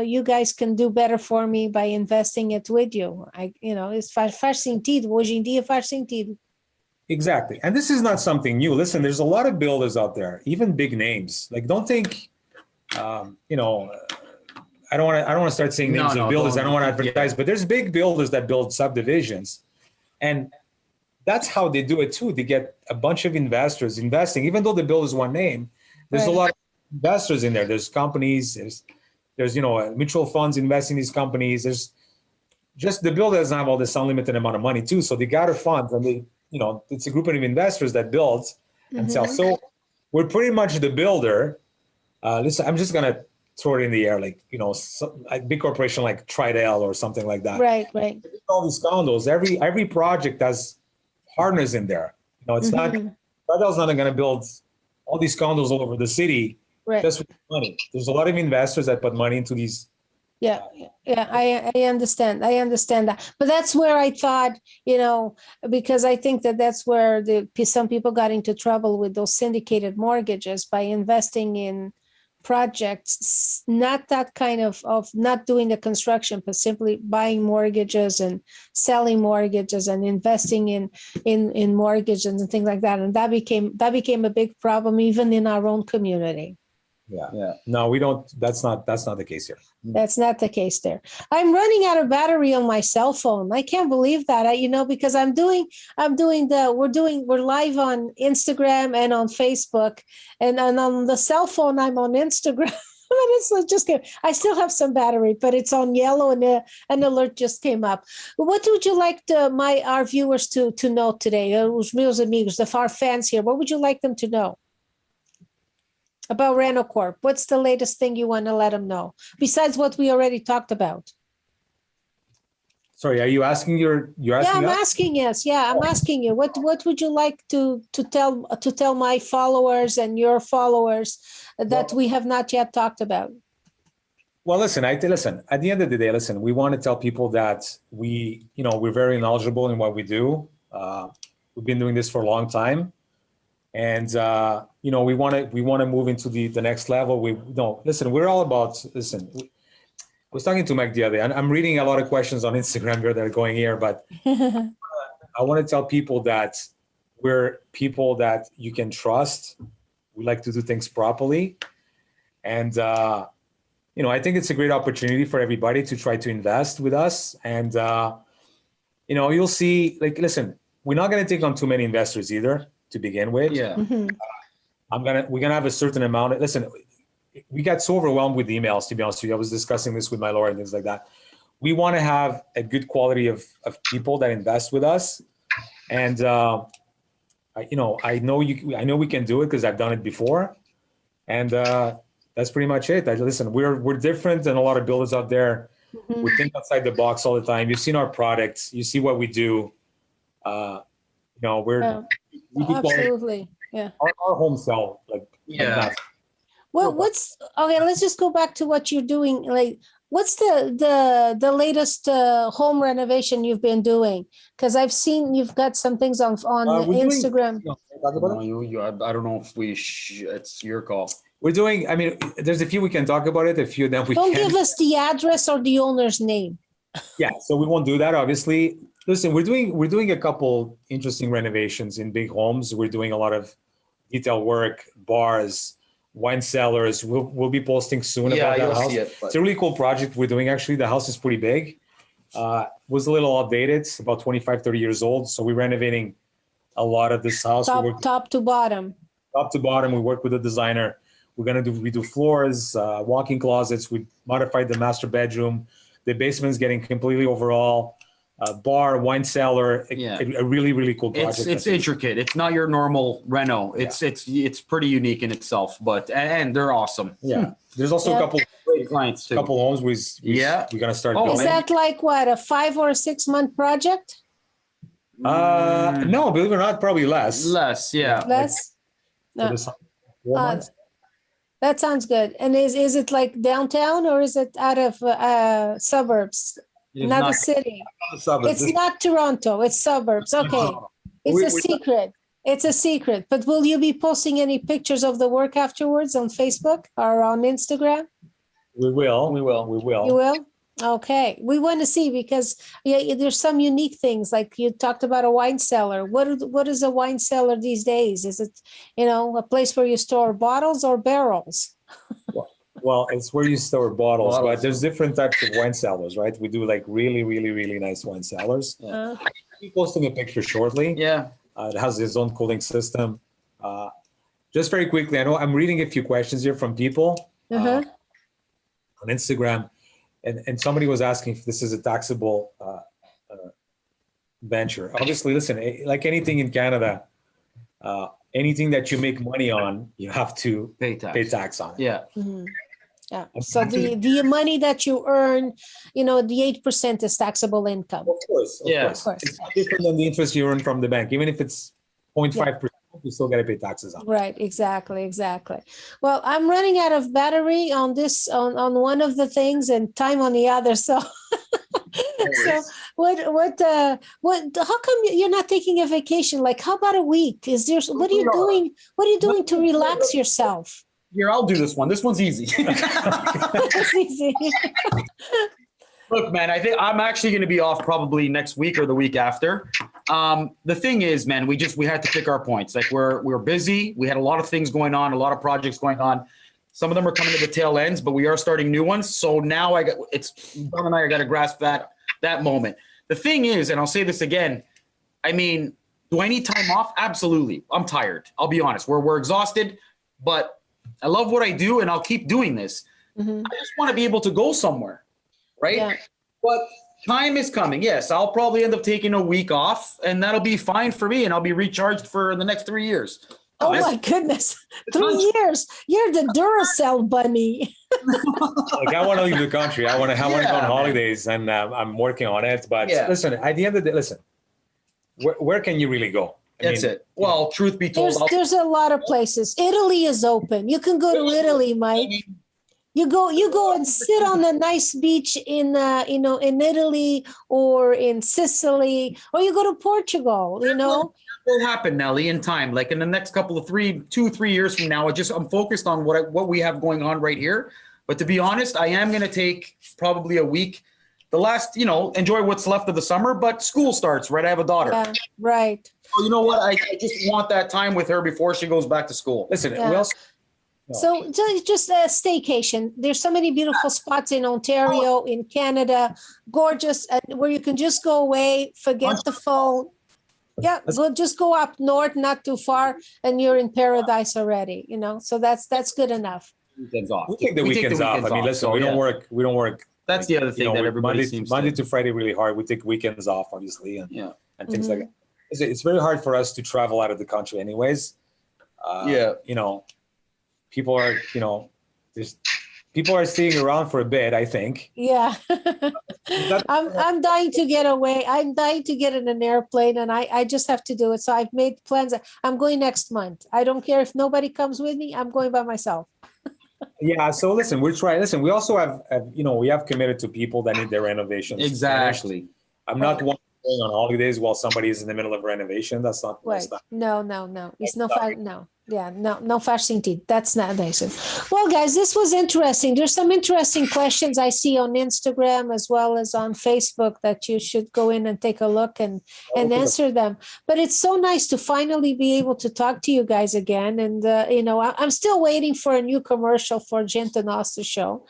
you guys can do better for me by investing it with you? Faz sentido. Hoje em dia faz sentido. Exactly, and this is not something new. Listen, there's a lot of builders out there, even big names. Like, don't think, I don't want to start saying names of builders. I don't want to advertise, but there's big builders that build subdivisions, and that's how they do it too. They get a bunch of investors investing, even though the builder is one name. There's a lot of investors in there. There's companies. There's mutual funds investing in these companies. There's just the builder doesn't have all this unlimited amount of money too, so they got a fund and they it's a group of investors that builds and sells. So we're pretty much the builder. Listen, I'm just gonna throw it in the air, like a big corporation like Tridel or something like that. Right. All these condos, every project has partners in there. It's not Tridel's not going to build all these condos all over the city just with money. There's a lot of investors that put money into these. Yeah, I understand that, but that's where I thought, because I think that's where some people got into trouble with those syndicated mortgages by investing in projects, not that kind of not doing the construction, but simply buying mortgages and selling mortgages and investing in mortgages and things like that. And that became a big problem even in our own community. Yeah. No, we don't. That's not the case here. That's not the case there. I'm running out of battery on my cell phone. I can't believe that. Because we're live on Instagram and on Facebook, and on the cell phone I'm on Instagram. I still have some battery, but it's on yellow and an alert just came up. What would you like our viewers to know today? Os meus amigos, our fans here, what would you like them to know about RENOCORP? What's the latest thing you want to let them know besides what we already talked about? Sorry, are you asking I'm asking you. What would you like to tell my followers and your followers that we have not yet talked about? Well, listen, at the end of the day, we want to tell people that we're very knowledgeable in what we do. We've been doing this for a long time, and you know, we want to move into the next level. We're all about I was talking to Mike the other day, and I'm reading a lot of questions on Instagram here that are going here, but I want to tell people that we're people that you can trust. We like to do things properly, and you know, I think it's a great opportunity for everybody to try to invest with us. And you know, you'll see. Like, listen, we're not going to take on too many investors either to begin with. Yeah. We're gonna have a certain amount. Listen, we got so overwhelmed with emails, to be honest with you. I was discussing this with my lawyer and things like that. We want to have a good quality of people that invest with us. And, you know, I know we can do it because I've done it before. And that's pretty much it. Listen, we're different than a lot of builders out there. We think outside the box all the time. You've seen our products. You see what we do. You know, we do absolutely. Yeah. Our home sell like well, okay, let's just go back to what you're doing. Like, what's the latest home renovation you've been doing? Because I've seen you've got some things on Instagram. I don't know if it's your call. We're doing, I mean, there's a few we can talk about it, a few of them we don't can't. Give us the address or the owner's name. Yeah, so we won't do that, obviously. Listen, we're doing a couple interesting renovations in big homes. We're doing a lot of detail work, bars, wine cellars. We'll be posting soon about that house. It's a really cool project we're doing, actually. The house is pretty big. Was a little outdated, about 25, 30 years old. So we're renovating a lot of this house. Top to bottom. Top to bottom. We work with a designer. We do floors, walk-in closets. We modified the master bedroom. The basement's getting completely overall. Bar, wine cellar, a really, really cool project. It's intricate. It's not your normal reno. It's pretty unique in itself, and they're awesome. Yeah. There's also a couple great clients too. Couple homes we're gonna start. Is that like what, a 5 or 6 month project? No, believe it or not, probably less. Less, yeah. Less. No. 4 months. That sounds good. And is it like downtown or is it out of suburbs? Not a city. It's not Toronto. It's suburbs. Okay. It's a secret. It's a secret. But will you be posting any pictures of the work afterwards on Facebook or on Instagram? We will. We will. You will? Okay. We want to see because there's some unique things. Like you talked about a wine cellar. What is a wine cellar these days? Is it, a place where you store bottles or barrels? Well, it's where you store bottles, but there's different types of wine cellars, right? We do like really, really, really nice wine cellars. I'll be posting a picture shortly. Yeah. It has its own cooling system. Just very quickly, I know I'm reading a few questions here from people on Instagram, and somebody was asking if this is a taxable venture. Obviously, listen, like anything in Canada, anything that you make money on, you have to pay tax on it. Yeah. Mm-hmm. Yeah. So the money that you earn, the 8% is taxable income. Of course. Of course. It's different than the interest you earn from the bank. Even if it's 0.5%, you still got to pay taxes on it. Right. Exactly. Well, I'm running out of battery on this, on one of the things and time on the other. So, so what, how come you're not taking a vacation? Like, how about a week? What are you doing? What are you doing to relax yourself? Here, I'll do this one. This one's easy. It's easy. Look, man, I think I'm actually going to be off probably next week or the week after. The thing is, man, we had to pick our points. Like we're busy. We had a lot of things going on, a lot of projects going on. Some of them are coming to the tail ends, but we are starting new ones. So now Don and I got to grasp that moment. The thing is, and I'll say this again, I mean, do I need time off? Absolutely. I'm tired. I'll be honest. We're exhausted, but I love what I do and I'll keep doing this. Mm-hmm. I just want to be able to go somewhere, right? Yeah. But time is coming. Yes, I'll probably end up taking a week off and that'll be fine for me and I'll be recharged for the next 3 years. Oh my goodness. 3 years. You're the Duracell bunny. Like I want to leave the country. I want to go on holidays and I'm working on it. But listen, at the end of the day, where can you really go? That's it. Well, truth be told, there's a lot of places. Italy is open. You can go to Italy, Mike. You go and sit on a nice beach in in Italy or in Sicily, or you go to Portugal, That will happen, Nellie, in time. Like in the next couple of 3 years from now, I'm focused on what we have going on right here. But to be honest, I am going to take probably a week. The last, enjoy what's left of the summer, but school starts, right? I have a daughter. Yeah, right. So you know what? I just want that time with her before she goes back to school. Listen, Yeah. we also. So just a staycation. There's so many beautiful spots in Ontario, in Canada, gorgeous, where you can just go away, forget the phone. Yeah, just go up north, not too far, and you're in paradise already. So that's good enough. Weekends off. We take the weekends off. I mean, listen, we don't work. That's the other thing that everybody seems Monday to Friday really hard. We take weekends off, obviously, and things like that. It's very hard for us to travel out of the country, anyways. People are, people are staying around for a bit, I think. Yeah. I'm dying to get away. I'm dying to get in an airplane, and I just have to do it. So I've made plans. I'm going next month. I don't care if nobody comes with me. I'm going by myself. Yeah. So listen, we're trying. Listen, we also have we have committed to people that need their renovations. Exactly. I'm not one going on holidays while somebody is in the middle of renovation. That's not right. No. It's no fun. No. Yeah, no faz sentido. That's not nice. Well, guys, this was interesting. There's some interesting questions I see on Instagram as well as on Facebook that you should go in and take a look and answer them. But it's so nice to finally be able to talk to you guys again. And, I'm still waiting for a new commercial for Gente Nossa show.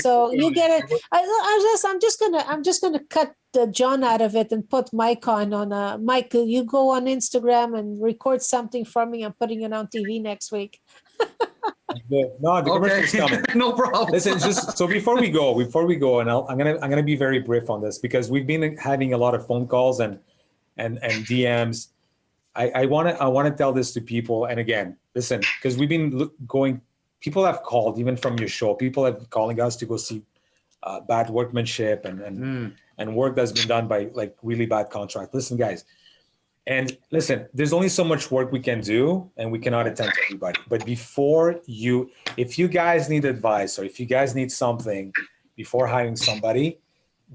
So you get it. I'm just gonna cut the John out of it and put Mike on. Mike, you go on Instagram and record something for me. I'm putting it on TV next week. No, the commercial's coming. No problem. Listen, just so before we go, and I'm gonna be very brief on this because we've been having a lot of phone calls and DMs. I want to tell this to people, and again, listen, because we've been going. People have called even from your show. People have calling us to go see bad workmanship and work that's been done by like really bad contract. Listen, guys. And listen, there's only so much work we can do and we cannot attend to everybody. But if you guys need advice or if you guys need something before hiring somebody,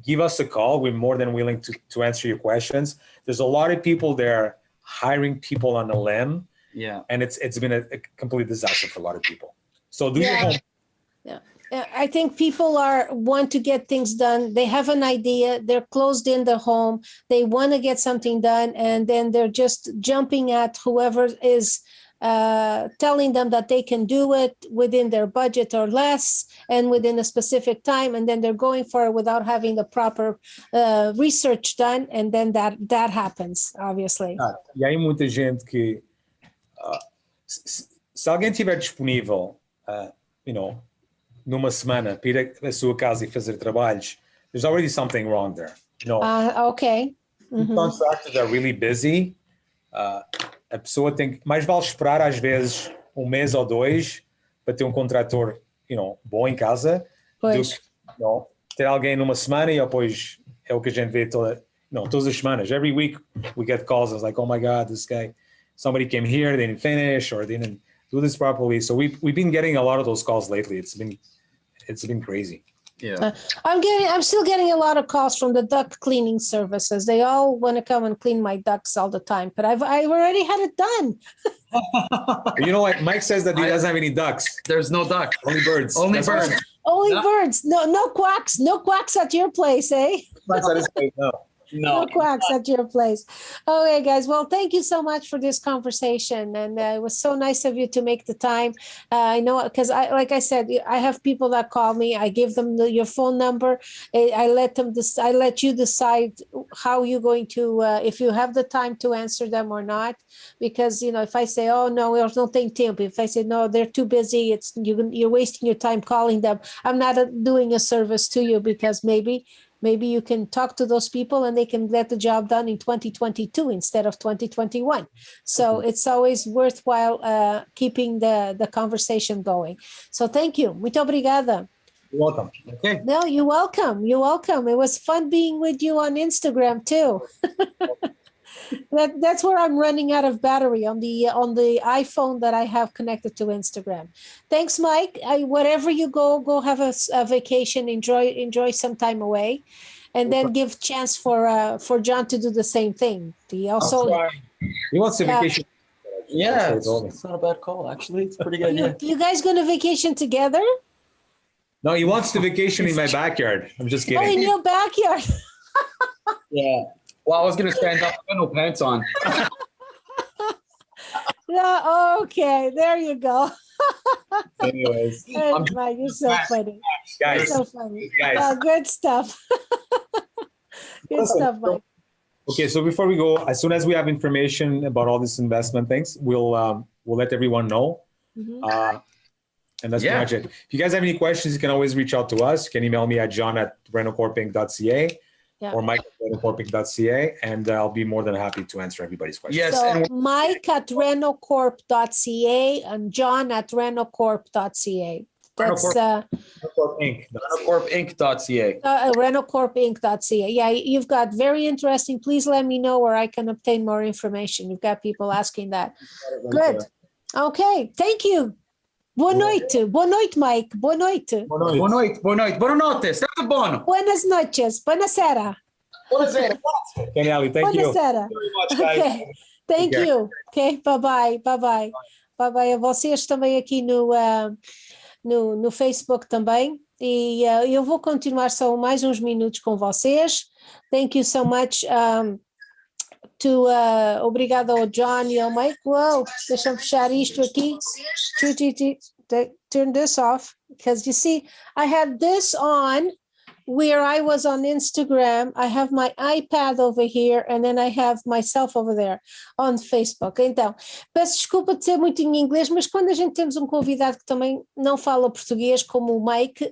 give us a call. We're more than willing to answer your questions. There's a lot of people there hiring people on a limb. Yeah. And it's been a complete disaster for a lot of people. So do your homework. Yeah. I think people want to get things done. They have an idea. They're closed in their home. They want to get something done, and then they're just jumping at whoever is telling them that they can do it within their budget or less and within a specific time, and then they're going for it without having the proper research done, and then that happens, obviously. E aí muita gente que se alguém tiver disponível, numa semana para ir à sua casa e fazer trabalhos, there's already something wrong there. Okay. Mm-hmm. Contractors are really busy. A pessoa mais vale esperar às vezes um mês ou dois para ter um contrator, bom em casa, do que ter alguém numa semana e depois é o que a gente vê todas as semanas. Every week we get calls. It's like, oh my God, this guy, somebody came here, they didn't finish or they didn't do this properly. So we've been getting a lot of those calls lately. It's been crazy. Yeah. I'm still getting a lot of calls from the duct cleaning services. They all want to come and clean my ducts all the time, but I've already had it done. You know what? Mike says that he doesn't have any ducks. There's no ducks. Only birds. Only birds. Only birds. No quacks. No quacks at your place, eh? Quacks at his place, no. No quacks at your place. Okay, guys. Well, thank you so much for this conversation, and it was so nice of you to make the time. I know because like I said, I have people that call me. I give them your phone number. I let you decide how you're going to, if you have the time to answer them or not. Because if I say, oh no, eu não tenho tempo. If I say no, they're too busy. You're wasting your time calling them. I'm not doing a service to you because maybe you can talk to those people and they can get the job done in 2022 instead of 2021. So it's always worthwhile keeping the conversation going. So thank you. Muito obrigada. You're welcome. Okay. No, you're welcome. You're welcome. It was fun being with you on Instagram too. That's where I'm running out of battery on the iPhone that I have connected to Instagram. Thanks, Mike. Wherever you go have a vacation. Enjoy some time away, and then give chance for John to do the same thing. He also he wants a vacation. Yeah, it's not a bad call, actually. It's pretty good. You guys going to vacation together? No, he wants the vacation in my backyard. I'm just kidding. Oh, in your backyard. Yeah. Well, I was going to stand up. I got no pants on. Yeah, okay. There you go. Anyways. Mike, you're so funny. Guys. You're so funny. Guys. Good stuff. Good stuff, Mike. Okay, so before we go, as soon as we have information about all these investment things, we'll let everyone know. Mm-hmm. And that's pretty much it. If you guys have any questions, you can always reach out to us. You can email me at john@renocorpinc.ca or mike@renocorpinc.ca, and I'll be more than happy to answer everybody's questions. Yes, so mike@renocorp.ca and john@renocorp.ca. That's RENOCORP Inc. RENOCORPinc.ca. RENOCORPinc.ca. Yeah, you've got very interesting. Please let me know where I can obtain more information. You've got people asking that. Good. Okay. Thank you. Boa noite. Boa noite, Mike. Boa noite. Boa noite. Boa noite. Boa noite. Stato buono. Buenas noches. Buonasera. Buonasera. Okay, Nellie, thank you. Buonasera. Very much, guys. Okay. Thank you. Okay. Bye-bye. Bye-bye. Bye-bye a vocês também aqui no Facebook também. E eu vou continuar só mais uns minutos com vocês. Thank you so much. Obrigado ao John e ao Mike. Wow, deixa-me fechar isto aqui. Turn this off, because you see, I had this on where I was on Instagram. I have my iPad over here, and then I have myself over there on Facebook. Então, peço desculpa de ser muito em inglês, mas quando a gente temos um convidado que também não fala português, como o Mike,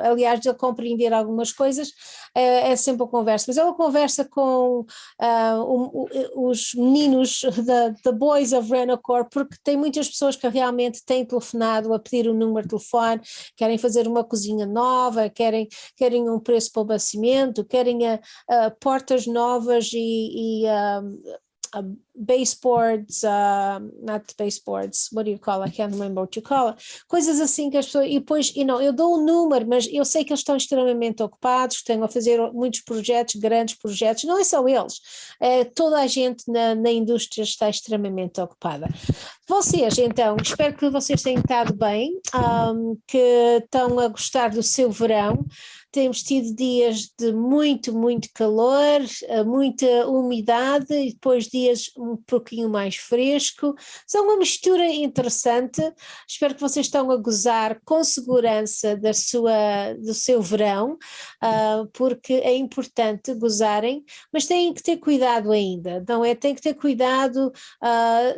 aliás, de ele compreender algumas coisas, é sempre uma conversa. Mas é uma conversa com os meninos, the boys of RENOCORP, porque tem muitas pessoas que realmente têm telefonado a pedir um número de telefone, querem fazer uma cozinha nova, querem um preço para o abastecimento, querem portas novas e baseboards, not baseboards, what do you call it? I can't remember what you call it. Coisas assim que as pessoas, e depois, eu dou um número, mas eu sei que eles estão extremamente ocupados, estão a fazer muitos projetos, grandes projetos, não é só eles, toda a gente na indústria está extremamente ocupada. Vocês, então, espero que vocês tenham estado bem, que estão a gostar do seu verão. Temos tido dias de muito, muito calor, muita umidade e depois dias um pouquinho mais fresco. São uma mistura interessante. Espero que vocês estão a gozar com segurança do seu verão, porque é importante gozarem, mas têm que ter cuidado ainda, não é? Têm que ter cuidado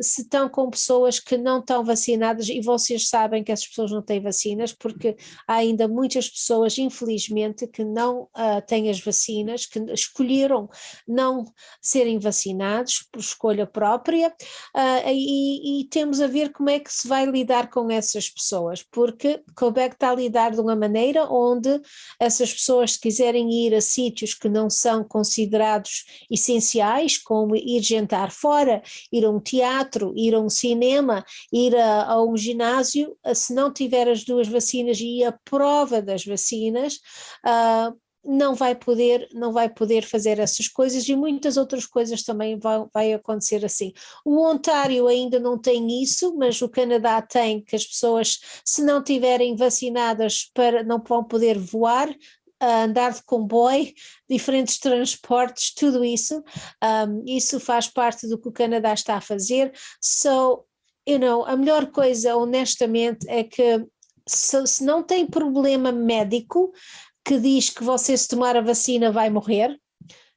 se estão com pessoas que não estão vacinadas, e vocês sabem que essas pessoas não têm vacinas, porque há ainda muitas pessoas, infelizmente, que não têm as vacinas, que escolheram não serem vacinados por escolha própria, e temos a ver como é que se vai lidar com essas pessoas, porque Quebec está a lidar de uma maneira onde essas pessoas, se quiserem ir a sítios que não são considerados essenciais, como ir jantar fora, ir a um teatro, ir a um cinema, ir a um ginásio, se não tiver as duas vacinas e a prova das vacinas, não vai poder fazer essas coisas, e muitas outras coisas também vai acontecer assim. O Ontário ainda não tem isso, mas o Canadá tem, que as pessoas, se não tiverem vacinadas, não vão poder voar, andar de comboio, diferentes transportes, tudo isso. Isso faz parte do que o Canadá está a fazer. So, a melhor coisa, honestamente, é que se não tem problema médico que diz que você, se tomar a vacina, vai morrer,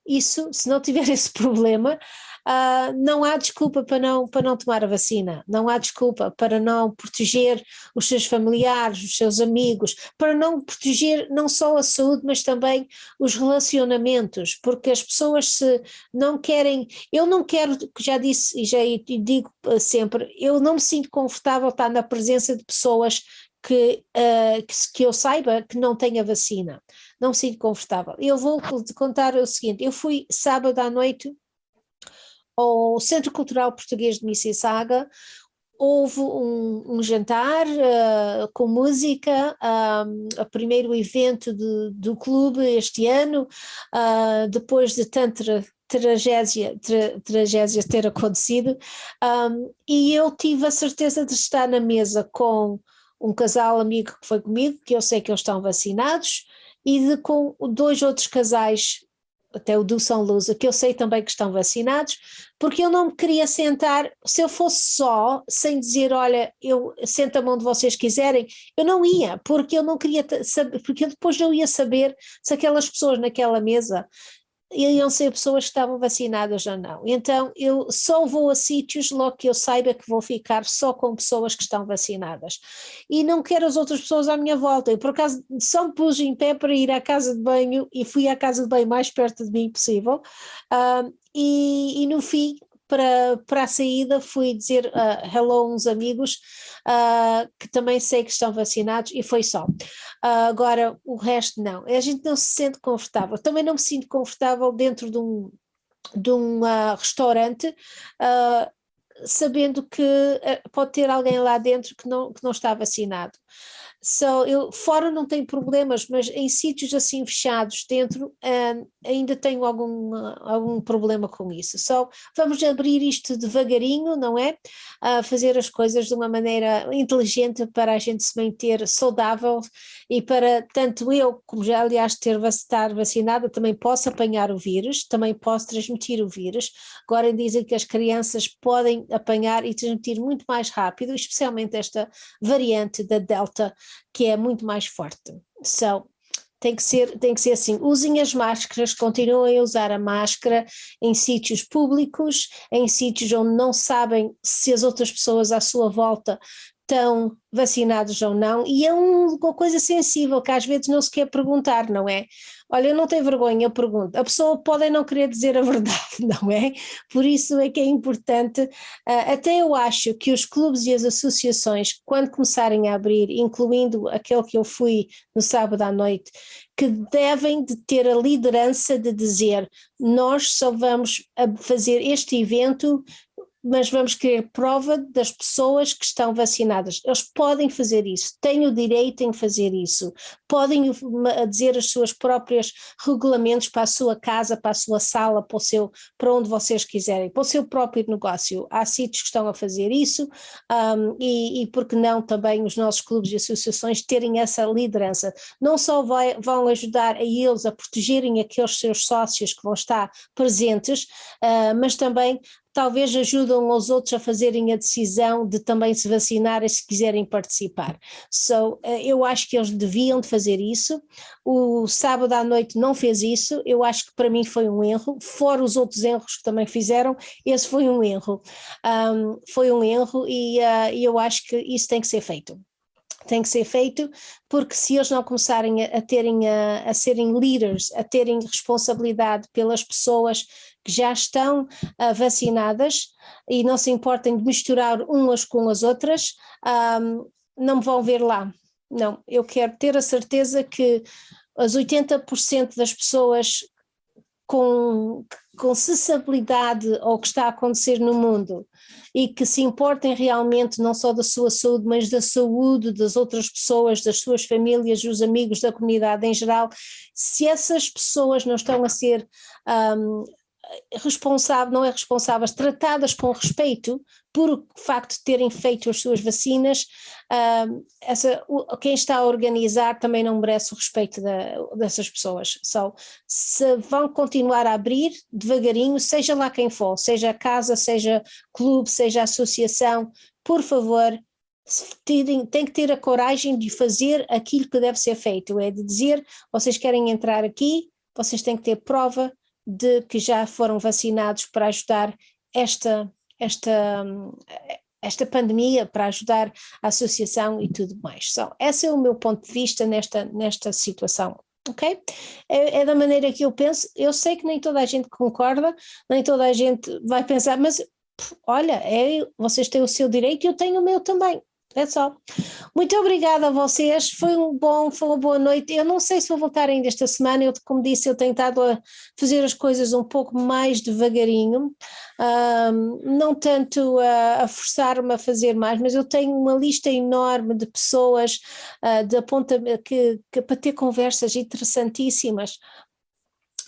isso, se não tiver esse problema, não há desculpa para não tomar a vacina, não há desculpa para não proteger os seus familiares, os seus amigos, para não proteger não só a saúde, mas também os relacionamentos, porque as pessoas, se não querem, eu não quero, já disse e já digo sempre, eu não me sinto confortável estar na presença de pessoas que eu saiba que não tem a vacina, não me sinto confortável. Eu vou te contar o seguinte, eu fui sábado à noite ao Centro Cultural Português de Mississauga. Houve um jantar com música, o primeiro evento do clube este ano, depois de tanta tragédia ter acontecido, e eu tive a certeza de estar na mesa com um casal amigo que foi comigo, que eu sei que eles estão vacinados, e com 2 outros casais, até o do São Luís, que eu sei também que estão vacinados, porque eu não me queria sentar, se eu fosse só, sem dizer, olha, eu sento a mão de vocês quiserem, eu não ia, porque eu não queria saber, porque eu depois não ia saber se aquelas pessoas naquela mesa iam ser pessoas que estavam vacinadas ou não. Então eu só vou a sítios logo que eu saiba que vou ficar só com pessoas que estão vacinadas, e não quero as outras pessoas à minha volta. Eu por acaso só me pus em pé para ir à casa de banho e fui à casa de banho mais perto de mim possível, e no fim, para a saída, fui dizer hello a uns amigos que também sei que estão vacinados, e foi só. Agora o resto não, a gente não se sente confortável. Também não me sinto confortável dentro de um restaurante, sabendo que pode ter alguém lá dentro que não está vacinado. Eu fora não tenho problemas, mas em sítios assim fechados dentro ainda tenho algum problema com isso. Vamos abrir isto devagarinho, não é? Fazer as coisas de uma maneira inteligente para a gente se manter saudável, e para tanto eu, como já aliás estar vacinada, também posso apanhar o vírus, também posso transmitir o vírus. Agora dizem que as crianças podem apanhar e transmitir muito mais rápido, especialmente esta variante da Delta, que é muito mais forte. Tem que ser assim. Usem as máscaras, continuem a usar a máscara em sítios públicos, em sítios onde não sabem se as outras pessoas à sua volta estão vacinados ou não, e é uma coisa sensível que às vezes não se quer perguntar, não é? Olha, eu não tenho vergonha, eu pergunto. A pessoa pode não querer dizer a verdade, não é? Por isso é que é importante, até eu acho que os clubes e as associações, quando começarem a abrir, incluindo aquele que eu fui no sábado à noite, que devem de ter a liderança de dizer, nós só vamos fazer este evento, mas vamos querer prova das pessoas que estão vacinadas. Eles podem fazer isso, têm o direito em fazer isso, podem dizer os seus próprios regulamentos para a sua casa, para a sua sala, para onde vocês quiserem, para o seu próprio negócio. Há sítios que estão a fazer isso, e por que não também os nossos clubes e associações terem essa liderança. Não só vão ajudar a eles a protegerem aqueles seus sócios que vão estar presentes, mas também talvez ajudam os outros a fazerem a decisão de também se vacinarem se quiserem participar. Eu acho que eles deviam de fazer isso. O sábado à noite não fez isso, eu acho que para mim foi um erro, fora os outros erros que também fizeram, esse foi um erro. E eu acho que isso tem que ser feito. Tem que ser feito, porque se eles não começarem a serem leaders, a terem responsabilidade pelas pessoas que já estão vacinadas e não se importem de misturar umas com as outras, não me vão ver lá. Não, eu quero ter a certeza que as 80% das pessoas com sensibilidade ao que está a acontecer no mundo e que se importem realmente não só da sua saúde, mas da saúde das outras pessoas, das suas famílias, dos amigos, da comunidade em geral, se essas pessoas não estão a ser responsáveis, tratadas com respeito por o facto de terem feito as suas vacinas, quem está a organizar também não merece o respeito dessas pessoas. Se vão continuar a abrir devagarinho, seja lá quem for, seja casa, seja clube, seja associação, por favor, tem que ter a coragem de fazer aquilo que deve ser feito, é de dizer, vocês querem entrar aqui, vocês têm que ter prova de que já foram vacinados para ajudar esta pandemia, para ajudar a associação e tudo mais. Esse é o meu ponto de vista nesta situação, ok? É da maneira que eu penso. Eu sei que nem toda a gente concorda, nem toda a gente vai pensar, mas olha, vocês têm o seu direito e eu tenho o meu também. É só. Muito obrigada a vocês, foi uma boa noite. Eu não sei se vou voltar ainda esta semana, como disse, eu tenho estado a fazer as coisas um pouco mais devagarinho, não tanto a forçar-me a fazer mais, mas eu tenho uma lista enorme de pessoas para ter conversas interessantíssimas,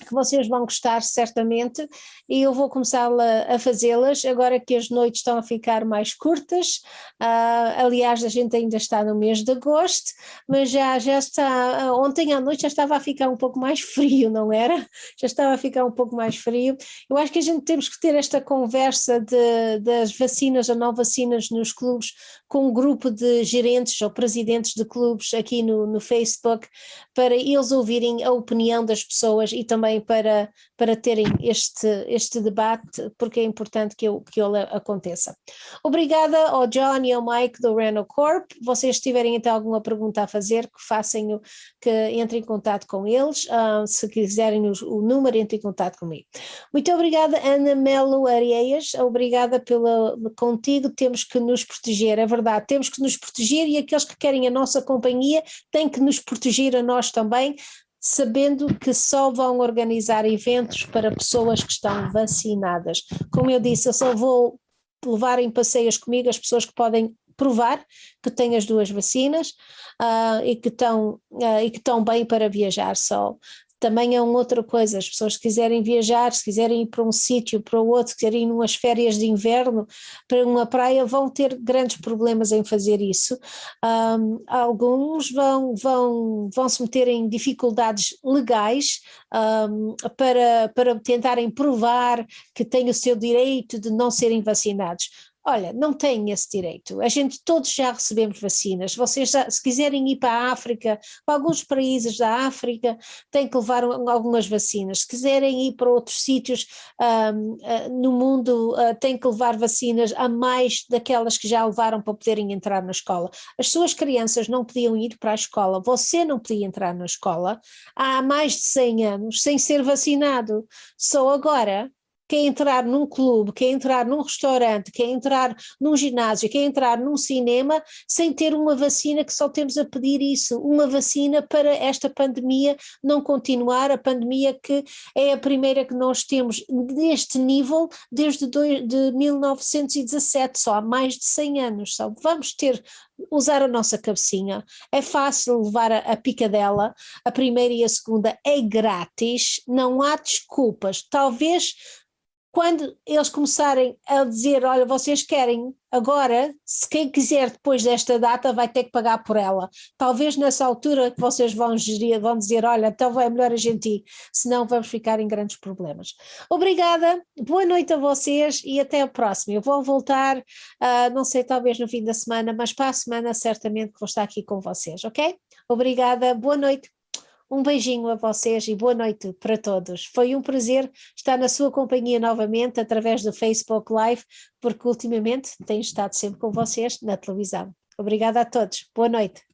que vocês vão gostar certamente, e eu vou começar a fazê-las agora que as noites estão a ficar mais curtas. Aliás, a gente ainda está no mês de agosto, mas já está, ontem à noite já estava a ficar um pouco mais frio, não era? Já estava a ficar um pouco mais frio. Eu acho que a gente temos que ter esta conversa das vacinas ou não vacinas nos clubes, com um grupo de gerentes ou presidentes de clubes aqui no Facebook, para eles ouvirem a opinião das pessoas e também para terem este debate, porque é importante que ele aconteça. Obrigada ao John e ao Mike do RENOCORP. Vocês tiverem então alguma pergunta a fazer, que entrem em contato com eles. Se quiserem o número, entrem em contato comigo. Muito obrigada, Ana Melo Areias. Obrigada contigo. Temos que nos proteger, é verdade, temos que nos proteger, e aqueles que querem a nossa companhia têm que nos proteger a nós também, sabendo que só vão organizar eventos para pessoas que estão vacinadas. Como eu disse, eu só vou levar em passeios comigo as pessoas que podem provar que têm as 2 vacinas e que estão bem para viajar só. Também é uma outra coisa, as pessoas que quiserem viajar, se quiserem ir para um sítio, para o outro, quiserem ir umas férias de inverno, para uma praia, vão ter grandes problemas em fazer isso. Alguns vão se meter em dificuldades legais para tentarem provar que têm o seu direito de não serem vacinados. Olha, não têm esse direito. Todos já recebemos vacinas. Vocês, se quiserem ir para a África, para alguns países da África, têm que levar algumas vacinas. Se quiserem ir para outros sítios no mundo, têm que levar vacinas a mais daquelas que já levaram para poderem entrar na escola. As suas crianças não podiam ir para a escola. Você não podia entrar na escola há mais de 100 anos sem ser vacinado. Só agora quer entrar num clube, quer entrar num restaurante, quer entrar num ginásio, quer entrar num cinema, sem ter uma vacina, que só temos a pedir isso, uma vacina para esta pandemia não continuar, a pandemia que é a primeira que nós temos deste nível desde 1917, só há mais de 100 anos, só vamos usar a nossa cabecinha. É fácil levar a picadela, a primeira e a segunda é grátis, não há desculpas. Talvez quando eles começarem a dizer, olha, vocês querem agora, se quem quiser depois desta data vai ter que pagar por ela. Talvez nessa altura que vocês vão dizer, olha, então é melhor a gente ir, senão vamos ficar em grandes problemas. Obrigada, boa noite a vocês e até a próxima. Eu vou voltar, não sei, talvez no fim da semana, mas para a semana certamente que vou estar aqui com vocês, ok? Obrigada, boa noite. Um beijinho a vocês e boa noite para todos. Foi um prazer estar na sua companhia novamente através do Facebook Live, porque ultimamente tenho estado sempre com vocês na televisão. Obrigada a todos. Boa noite.